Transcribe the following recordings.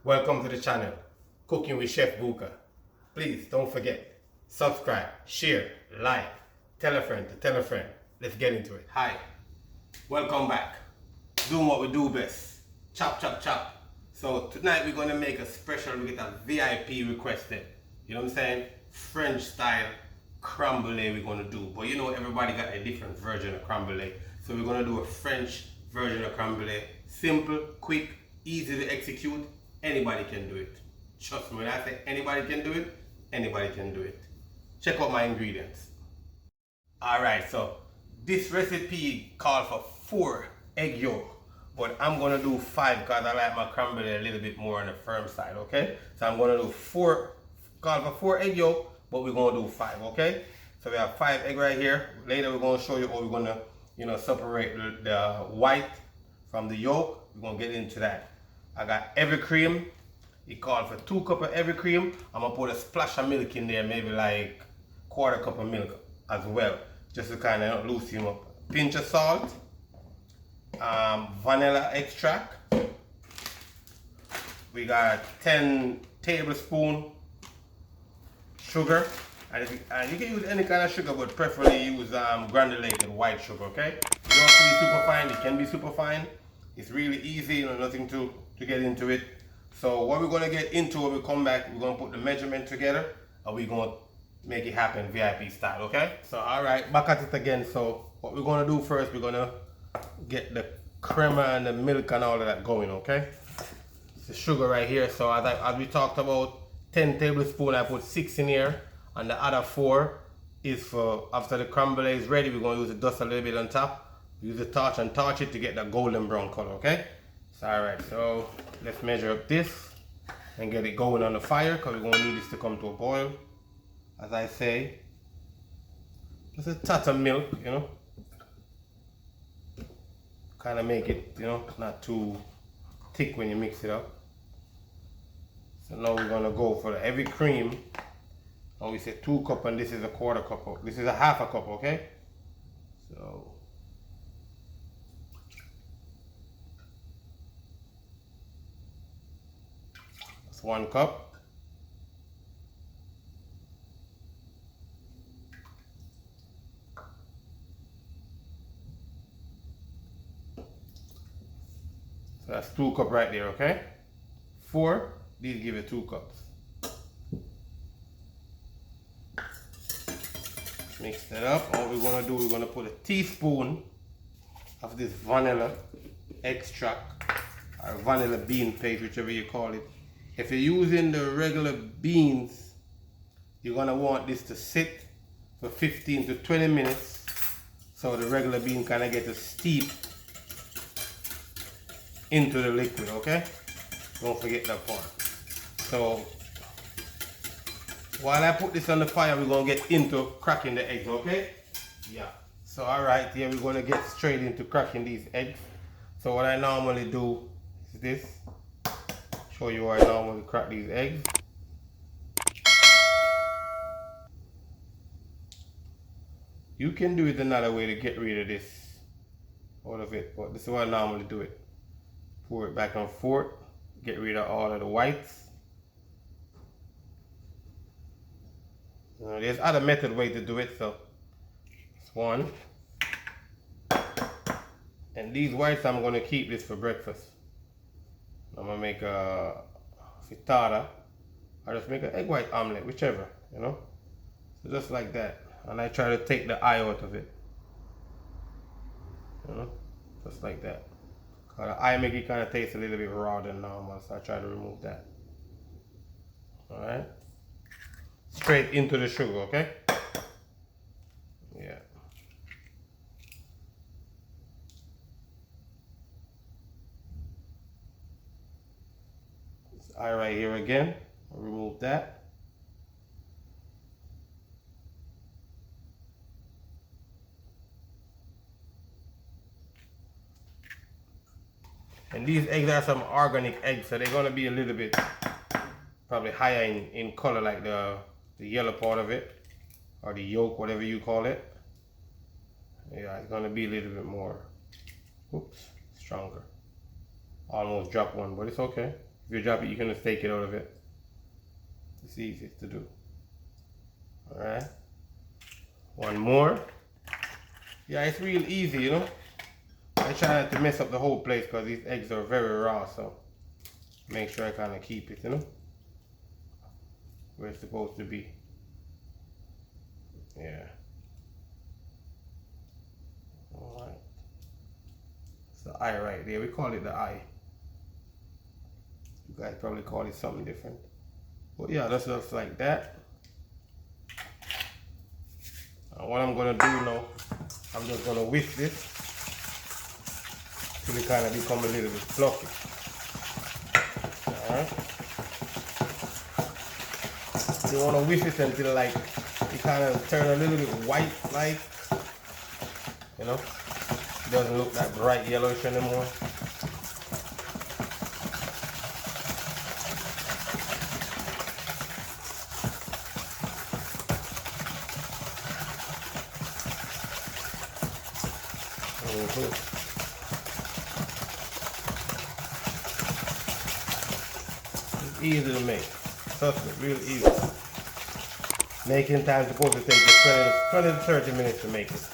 Welcome to the channel, Cooking with Chef Bouka. Please don't forget, subscribe, share, like, tell a friend to tell a friend. Let's get into it. Hi, welcome back. Doing what we do best, chop, chop, chop. So tonight we're going to make a special, we get a VIP requested. You know what I'm saying? French style creme brulee we're going to do. But you know everybody got a different version of creme brulee. So we're going to do a French version of creme brulee. Simple, quick, easy to execute. Anybody can do it. Trust me, when I say anybody can do it, anybody can do it. Check out my ingredients. Alright, so this recipe calls for 4 egg yolk. But I'm going to do 5 because I like my creme brulee a little bit more on the firm side, okay? So I'm going to do 4, call for 4 egg yolk, but we're going to do 5, okay? So we have 5 egg right here. Later we're going to show you how we're going to, separate the white from the yolk. We're going to get into that. I got heavy cream. It called for 2 cups of heavy cream. I'm going to put a splash of milk in there, maybe like 1/4 cup of milk as well, just to kind of loosen him up. Pinch of salt, vanilla extract. We got 10 tablespoons sugar. And you can use any kind of sugar, but preferably use granulated white sugar, okay? You don't have to be super fine, it can be super fine. It's really easy, nothing to get into it. So what we're gonna get into when we come back, we're gonna put the measurement together and we're gonna make it happen VIP style, okay? So alright, back at it again. So what we're gonna do first, we're gonna get the crema and the milk and all of that going, okay? It's the sugar right here. So as we talked about, 10 tablespoons, I put 6 in here, and the other 4 is for after the creme brulee is ready. We're gonna use the dust a little bit on top. Use the torch and torch it to get that golden brown color, okay? So alright, so let's measure up this and get it going on the fire because we're gonna need this to come to a boil. As I say, just a touch of milk, kind of make it, not too thick when you mix it up. So now we're gonna go for the heavy cream. Now we say 2 cups and this is a 1/4 cup. This is a 1/2 cup, okay? So that's 1 cup. So that's 2 cups right there, okay? 4, these give you 2 cups. Mix that up. All we're gonna do, we're gonna put a teaspoon of this vanilla extract or vanilla bean paste, whichever you call it. If you're using the regular beans, you're gonna want this to sit for 15 to 20 minutes so the regular bean kind of get to steep into the liquid, okay? Don't forget that part. So while I put this on the fire, we're gonna get into cracking the eggs, okay? Yeah. So alright, here we're gonna get straight into cracking these eggs. So what I normally do is this. Show you how I normally crack these eggs. You can do it another way to get rid of this out of it, but this is how I normally do it. Pour it back and forth, get rid of all of the whites. There's other method way to do it, so it's one. And these whites, I'm gonna keep this for breakfast. I'm gonna make a frittata, or just make an egg white omelet, whichever, So just like that. And I try to take the eye out of it. Just like that. Cause the eye make it kind of taste a little bit raw than normal, so I try to remove that. Alright. Straight into the sugar, okay? Yeah. This eye right here again. I'll remove that. And these eggs are some organic eggs, so they're gonna be a little bit probably higher in color, like the yellow part of it, or the yolk, whatever you call it. Yeah, it's gonna be a little bit more, stronger. Almost dropped one, but it's okay. If you drop it, you can just take it out of it. It's easy to do. Alright. One more. Yeah, it's real easy, you know. I try not to mess up the whole place because these eggs are very raw, so make sure I kind of keep it, you know, where it's supposed to be. Yeah. Alright. It's the eye right there. We call it the eye. You guys probably call it something different. But yeah, that looks like that. And what I'm gonna do now, I'm just gonna whisk this till it kind of become a little bit fluffy. Alright. You wanna whisk it until like it kind of turn a little bit white, like, you know, it doesn't look that bright yellowish anymore. It's easy to make. Trust me, real easy. Making time is supposed to take you 20 to 30 minutes to make it.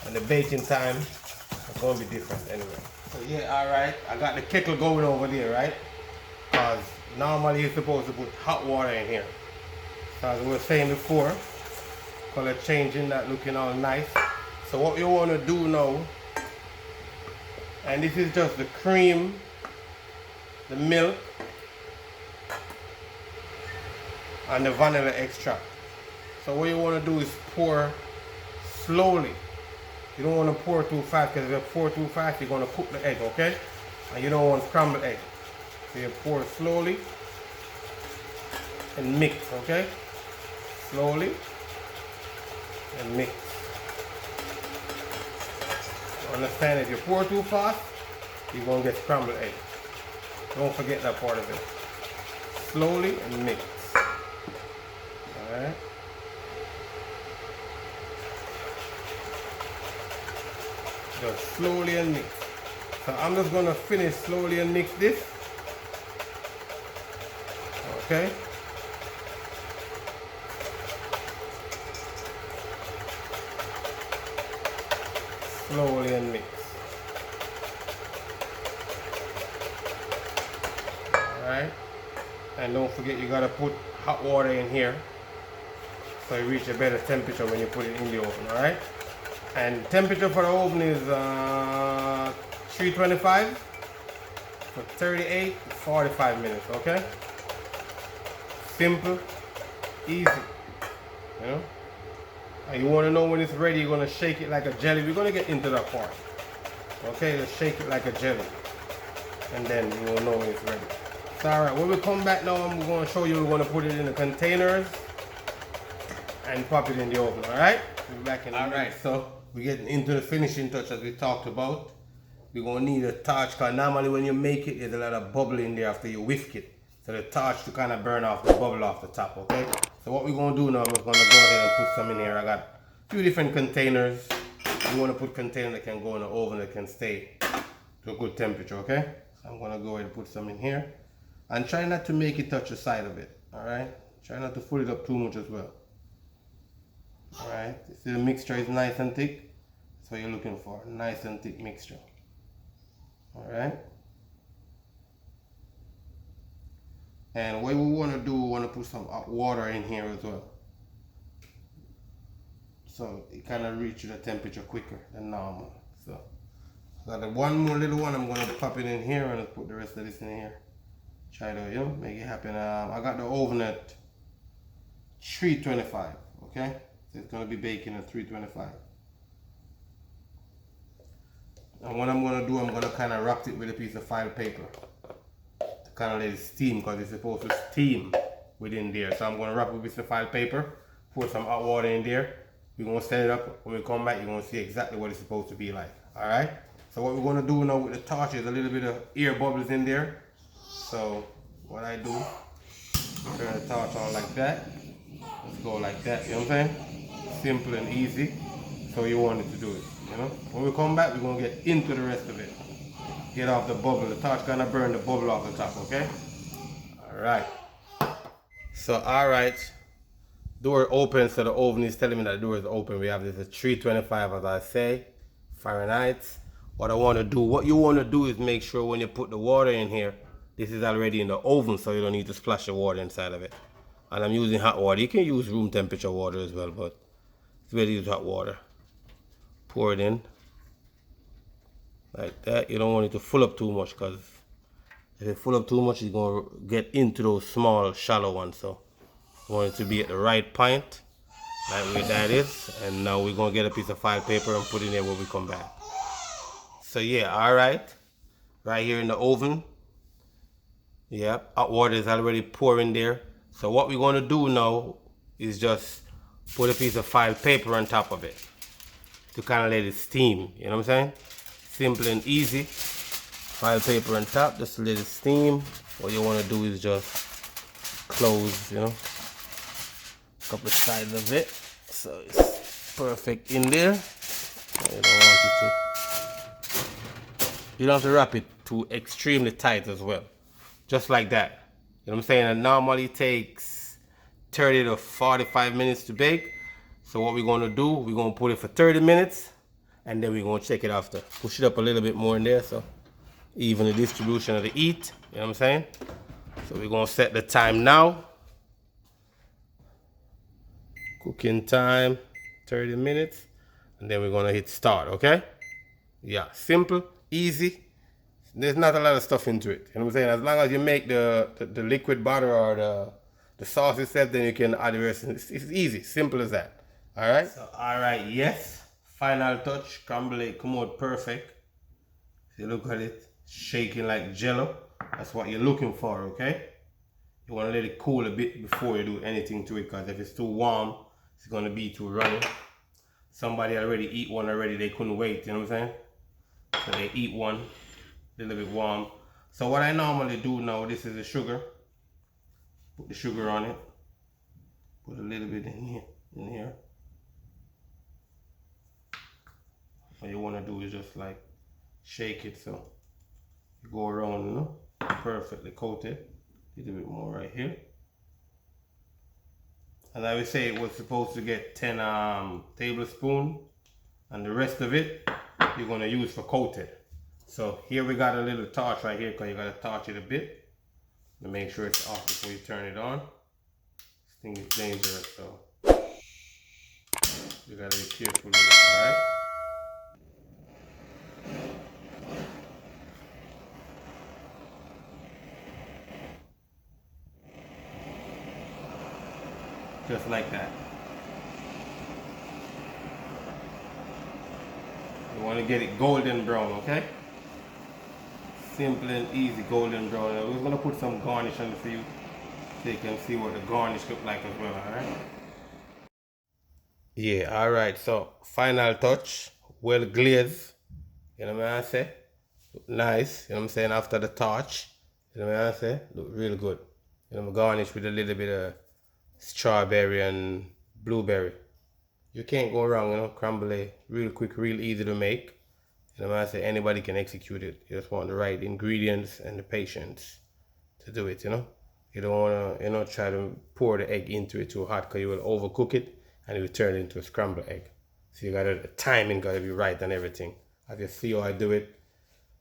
And the baking time is going to be different anyway. So yeah, alright, I got the kettle going over there, right? Because normally you're supposed to put hot water in here. So as we were saying before, color changing, that looking all nice. So what you want to do now, and this is just the cream, the milk, and the vanilla extract. So what you want to do is pour slowly. You don't want to pour too fast, because if you pour too fast, you're going to cook the egg, okay? And you don't want scrambled egg. So you pour slowly and mix, okay? Slowly and mix. Understand, if you pour too fast, you're going to get scrambled egg. Don't forget that part of it. Slowly and mix. Alright. Just slowly and mix. So I'm just going to finish slowly and mix this. Okay. Slowly and mix. Alright. And don't forget, you gotta put hot water in here so you reach a better temperature when you put it in the oven, alright? And temperature for the oven is 325 for 38 to 45 minutes, okay? Simple, easy, you know? And you want to know when it's ready, you're going to shake it like a jelly. We're going to get into that part. Okay, just shake it like a jelly. And then you will know when it's ready. So alright, when we come back now, I'm going to show you, we're going to put it in the containers and pop it in the oven, alright? We'll be back in a minute. Alright, so we're getting into the finishing touch as we talked about. We're going to need a torch, because normally when you make it, there's a lot of bubble in there after you whisk it. So the torch to kind of burn off the bubble off the top, okay? So what we're going to do now, I'm just going to go ahead and put some in here. I got a few different containers. You want to put containers that can go in the oven, that can stay to a good temperature, okay? So I'm going to go ahead and put some in here. And try not to make it touch the side of it, alright? Try not to fill it up too much as well. Alright, see the mixture is nice and thick. That's what you're looking for, nice and thick mixture. Alright? And what we want to do, we want to put some hot water in here as well. So it kind of reaches the temperature quicker than normal. So got the one more little one, I'm going to pop it in here and put the rest of this in here. Try to, you know, make it happen. I got the oven at 325, okay? So it's going to be baking at 325. And what I'm going to do, I'm going to kind of wrap it with a piece of file paper. Kind of let it steam, because it's supposed to steam within there. So I'm going to wrap it with the file paper, pour some hot water in there. We're going to set it up. When we come back, you're going to see exactly what it's supposed to be like. Alright? So what we're going to do now with the torch is a little bit of air bubbles in there. So what I do, turn the torch on like that. Let's go like that, you know what I'm saying? Simple and easy. So you want it to do it, you know? When we come back, we're going to get into the rest of it. get off the bubble. The torch gonna burn the bubble off the top, okay? Alright. So alright. Door open, so the oven is telling me that the door is open. We have this at 325, as I say, Fahrenheit. What you want to do is make sure when you put the water in here, this is already in the oven, so you don't need to splash the water inside of it. And I'm using hot water. You can use room temperature water as well, but it's better to use hot water. Pour it in like that. You don't want it to fill up too much, because if it fill up too much, it's going to get into those small, shallow ones. So you want it to be at the right point, like where that is. And now we're going to get a piece of file paper and put it in there when we come back. So yeah, alright. Right here in the oven. Yeah, hot water is already pouring there. So what we're going to do now is just put a piece of file paper on top of it to kind of let it steam. You know what I'm saying? Simple and easy. File paper on top, just let it steam. What you want to do is just close, you know, a couple of sides of it, so it's perfect in there. You don't want it to. You don't have to wrap it too extremely tight as well. Just like that. You know what I'm saying? It normally takes 30 to 45 minutes to bake. So what we're going to do, we're going to put it for 30 minutes. And then we're going to check it after. Push it up a little bit more in there, so even the distribution of the heat. You know what I'm saying? So we're going to set the time now. Cooking time, 30 minutes. And then we're going to hit start, okay? Yeah, simple, easy. There's not a lot of stuff into it. You know what I'm saying? As long as you make the liquid butter or the sauce itself, then you can add the rest. It's easy, simple as that. All right? So, all right, yes. Final touch, creme brulee come out perfect. If you look at it, shaking like jello. That's what you're looking for, okay? You want to let it cool a bit before you do anything to it, because if it's too warm, it's going to be too runny. Somebody already eat one already, they couldn't wait, you know what I'm saying? So they eat one, a little bit warm. So what I normally do now, this is the sugar. Put the sugar on it. Put a little bit in here. What you want to do is just like shake it so you go around, you know, perfectly coated. A little bit more right here. And I would say it was supposed to get 10 tablespoons, and the rest of it you're going to use for coated. So here we got a little torch right here, because you got to torch it a bit to make sure it's off before you turn it on. This thing is dangerous, so you got to be careful with it, alright? Just like that. You want to get it golden brown, okay? Simple and easy golden brown. We're going to put some garnish on it for you, so you can see what the garnish look like as well, alright? Yeah, alright, so final touch, well glazed, you know what I say? Look nice, you know what I'm saying, after the torch, you know what I say? Look real good. You know, garnish with a little bit of strawberry and blueberry. You can't go wrong, you know, creme brulee, real quick, real easy to make. You know what I say, anybody can execute it. You just want the right ingredients and the patience to do it, you know. You don't want to, you know, try to pour the egg into it too hot, because you will overcook it and it will turn into a scrambled egg. So you got to, the timing got to be right and everything. As you see how I do it,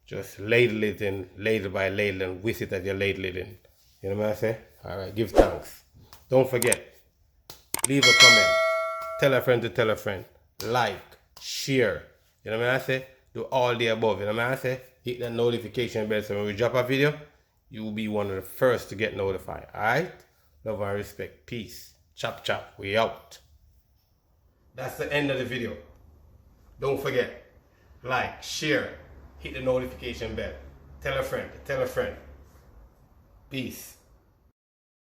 just ladle it in, ladle by ladle, and whisk it as you ladle it in. You know what I say? All right, give thanks. Don't forget, leave a comment, tell a friend to tell a friend, like, share, you know what I say? Do all the above, you know what I say? Hit that notification bell so when we drop a video, you will be one of the first to get notified, alright? Love and respect, peace, chop chop, we out. That's the end of the video. Don't forget, like, share, hit the notification bell, tell a friend, peace.